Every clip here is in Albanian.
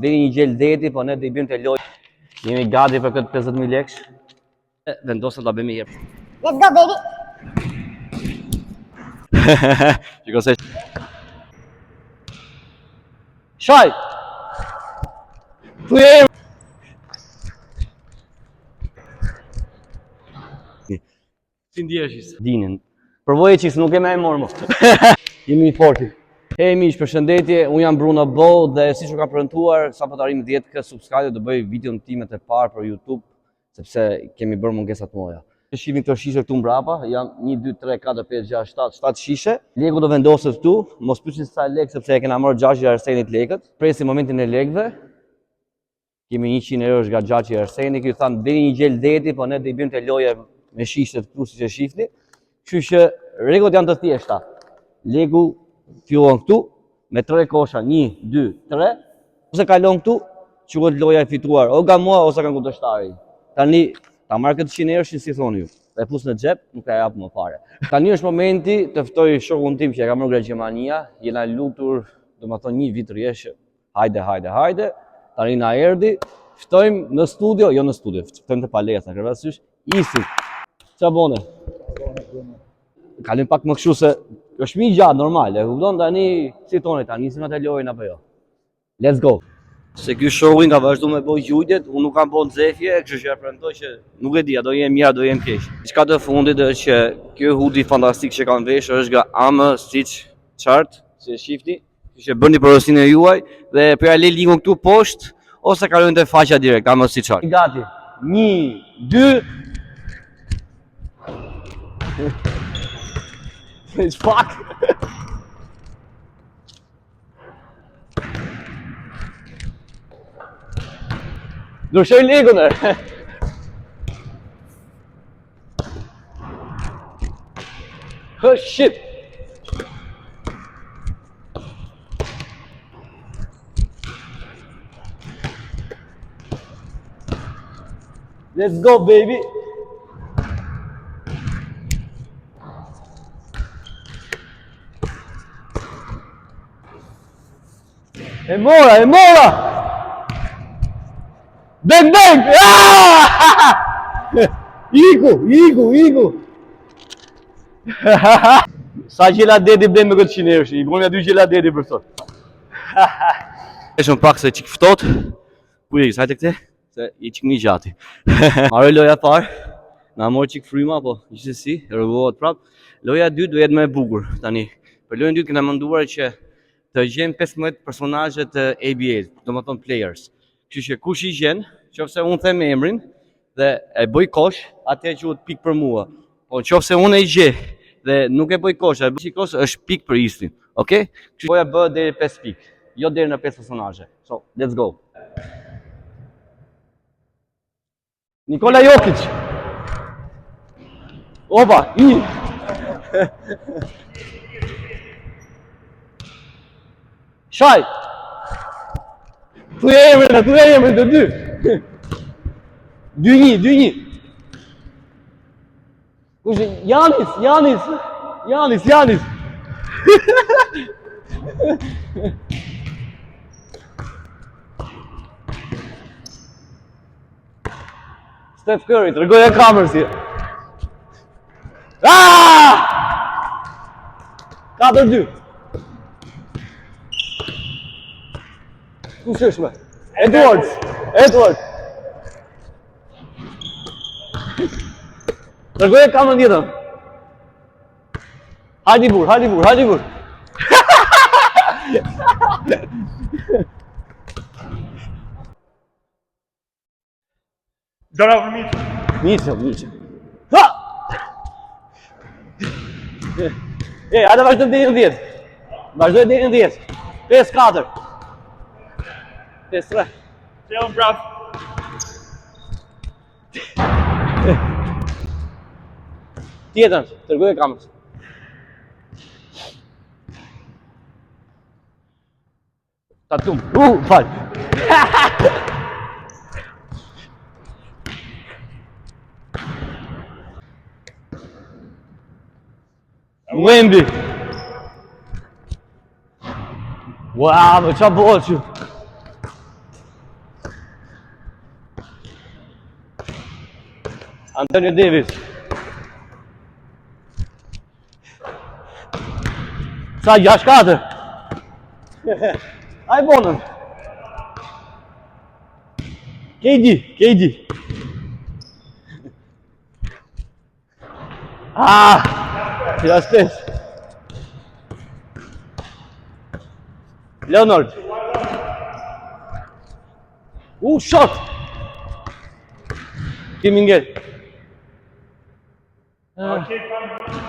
Deri një gjel deti, po ne do i bëjmë të lojë. Jemi gati për këtë 50.000 lekë. Vendosëm ta bëjmë herë. Let's go, baby. Shiko se. Shaj! Tu je! Si ndjehesh? Dinin. Përvoje që nuk e më e morë më. Jemi i forti. Hej miq, përshëndetje, unë jam Bruno Bo dhe siç u kam premtuar, sa po të arrim 10k subscribe do bëj videon timet e parë për YouTube, sepse kemi bërë mungesa të mëdha. Shihni këto shishe këtu mbrapa, janë 1, 2, 3, 4, 5, 6, 7 shishe. Legu do vendoset këtu, mos pyesni sa lekë sepse e kena marrë Xhaxhi i Arsenit lekët. Presim momentin e lekëve. Kemi 100 euro nga Xhaxhi i Arsenit, ju thanë deri një gjel deti, po ne do i bëjmë të loje me shishe këtu siç e shihni. Kështu që rregullat janë të thjeshta. Legu fillon këtu me 3 kosha, 1, 2, 3. Ose kalon këtu, quhet loja e fituar, o nga mua ose nga kundërshtari. Tani ta marr këtë 100 euro si thoni ju. E pus në xhep, nuk e jap më fare. Tani është momenti të ftoj shokun tim që e ka marrë nga Gjermania, jena lutur, domethënë një vit rresht. Hajde. Tani na erdhi, ftojmë në studio, jo në studio, ftojmë te palestra, kërvasysh, isim. Ç'a bone? Kalim pak më kështu se është mi gjatë normal, e kupton tani si toni tani nisim atë lojën apo jo. Let's go. Se ky show nga vazhdu me bëj gjujtjet, unë nuk kam bën nxefje, kështu që premtoj që nuk e di, a do jem mirë, do jem keq. Diçka të fundit është që ky hoodie fantastik që kam vesh është nga AM Stitch Chart, si e shihni, që bëni porosinë e juaj dhe po ja lë linkun këtu poshtë ose kalojnë te faqja direkt AM Stitch Chart. Gati. 1, 2 It's fuck. Do shoj legun e. Oh shit. Let's go, baby. E mora! Bang! Ah! Iku! Sa gjela deti blen me këtë 100 euro, i bëjmë 2 gjela deti për sot. Është pak se çik ftohtë. Ku je, sa tek te? Se i çik një gjati. Marrë loja parë, na mor çik fryma, po gjithsesi, rregullohet prap. Loja e dytë do jetë më e bukur. Tani, për lojën e dytë kena menduar që të gjejmë 15 personazhe të ABA, domethënë players. Kështu që kush i gjen, nëse unë them emrin dhe e bëj kosh, atëherë quhet pik për mua. Po nëse unë e gjej dhe nuk e bëj kosh, e bëj kosh është pik për Istin. Okej? Kështu që bëhet deri 5 pikë, jo deri në 5 personazhe. So, let's go. Nikola Jokic. Opa, Shaj! Tu je emrin të dy! 2-1! Kush Janis! Steph Curry, tregoj e kamerës si. 4-2! Kush është me? Edward! Tregoj e kamerën tjetër. Hajdi bur! Dora për Miqë. Ha! Hajde vazhdojmë deri në 10. 5-4. 5-3. Qelën prap. Tjetër, tërgoj e kamës. Tatum. Fal. Wemby. Wow, më qa bëllë që. Antonio Davis. Sa 6-4. Ai bonën. KD. Tira stes. Leonard. Shot. Kim Ingel.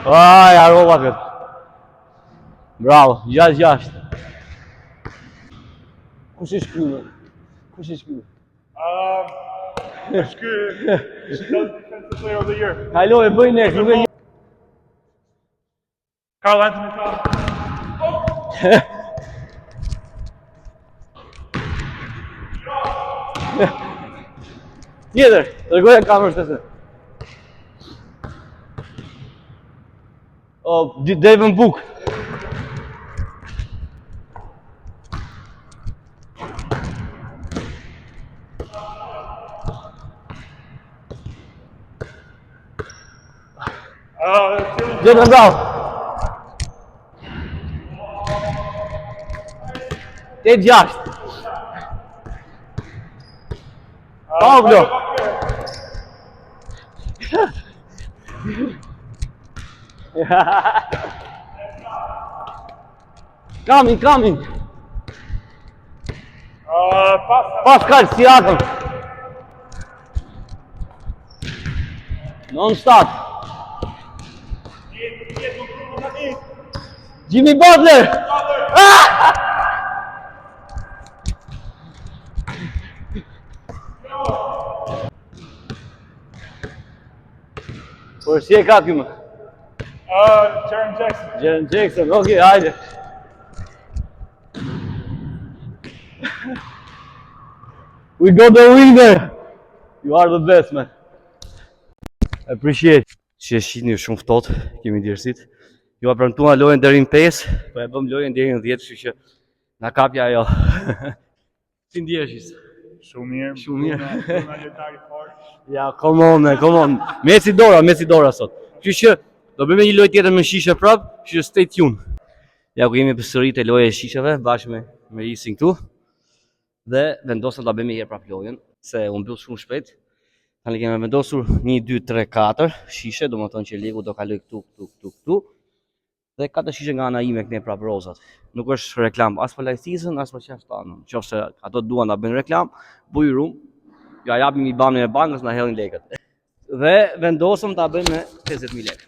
Harrova këtë. Bravo, 6-6. Kush është ky? Është ky Defensive Player of the Year. Halo, e bëj nesh, nuk e një. Carl Anthony Towns. Tjetër, dërgoja kamerës të se. Devin Book. Jalen Brown. 8-6. Pablo. Coming. Pascal Siakam. Non-stop. Jimmy Butler. Por si e ka ky më? Jaren Jackson, okay, hajde. We got the winner. You are the best, man. Appreciate. Që e shihni shumë ftohtë, kemi djersit. Ju premtuam lojën deri në 5, po e bëm lojën deri në 10, kështu që na kapja ajo. Si ndjehesh? Shumë mirë. Ja, come on. Messi dora sot. Kështu që do bëjmë një lojë tjetër me shishe prap, kështu që stay tuned. Ja ku jemi përsëritë lojë e shisheve bashkë me Isin këtu. Dhe vendosëm ta bëjmë një herë prap lojën, se u mbyll shumë shpejt. Tani kemi vendosur 1, 2, 3, 4 shishe, domethënë që Legu do kaloj këtu. Dhe 4 shishe nga ana ime këne prap rozat. Nuk është reklam as për lajthizën, as për çfarë tanë. Nëse ato duan ta bëjnë reklam, buj room. Ja japim i banë e bankës, na hellin lekët. Dhe vendosëm ta bëjmë me 50.000 lekë.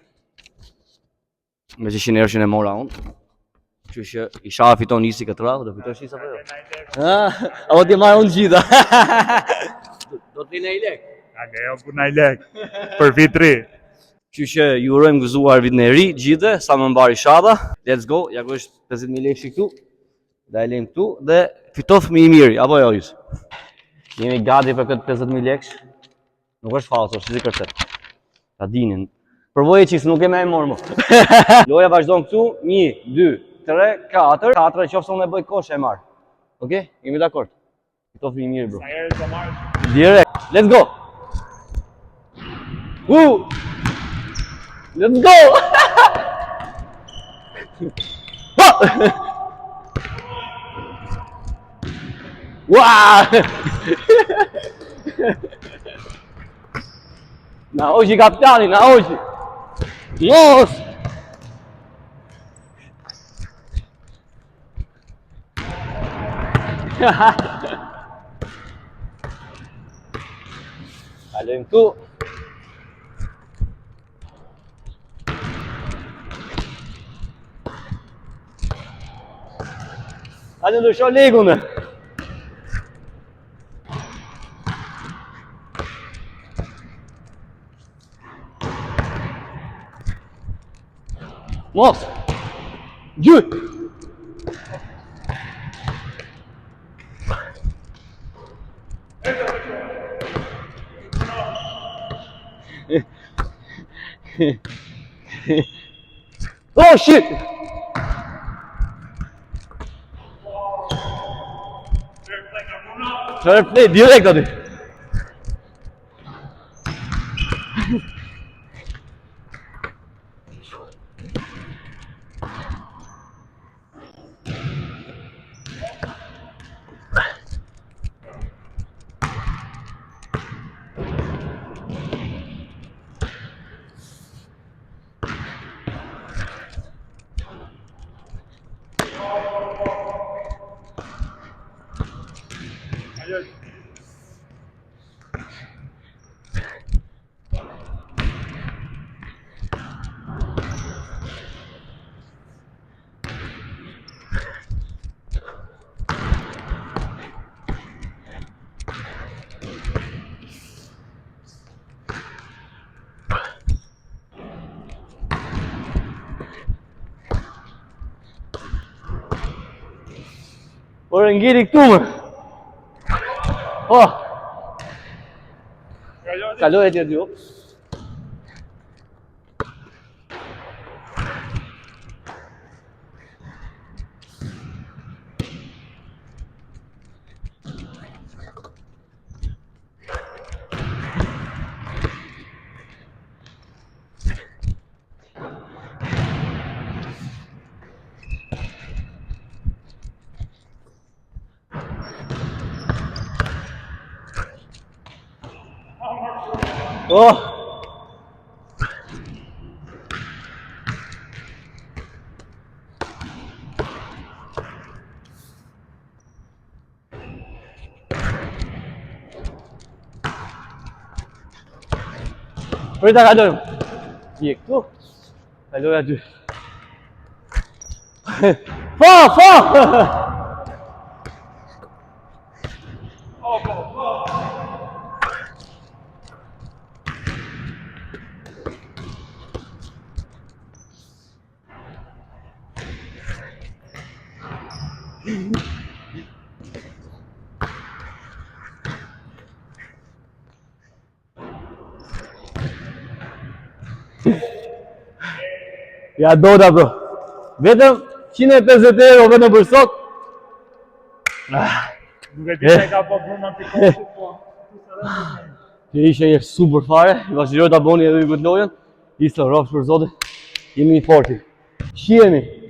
Me 100 euro që ne mora unë. Kështu që isha fiton Nisi këtë radhë, do fitosh Nisi apo jo? Apo ti marr unë gjitha. Do të vjen ai lekë. Jo, punaj lek, për vit 3. Kështu që ju urojmë gëzuar vitin e ri, gjithë, sa më mbari shada. Let's go, ja ku është 50.000 lekë këtu. Da e lejmë këtu dhe fitof fëmijë i miri, apo jo Jus? Jemi gati për këtë 50.000 lekë. Nuk është falso, është si kërcet. Ta dinin. Përvoje që nuk e më e morë më. Loja vazhdon këtu, 1, 2, 3, 4. 4 qofse unë e bëj kosh e marr. Okej? Jemi dakord. Fitof fëmijë i miri, bro. Sa herë të marrësh? Direkt. Let's go. Let's go! Wow! Na hoje kapitani, na hoje. Nossa! Kalojmë këtu. Hajde ndrysho Legun. Mos! Gjy! Oh shit! Fair play, direkt aty. Ajo. Ore ngiri këtu më. Oh, kaloj atje dy. Oh. Prita kalojmë. Je këtu. Kaloj aty. Fa! Ja doda bro. Vetëm 150 euro vetëm për sot. Duke di se ka po Bruno Picosi po. Që ishe një super fare, i vazhdoj ta boni edhe ju këtë lojën. Ishte rrofsh për zotin. Jemi i forti. Shihemi.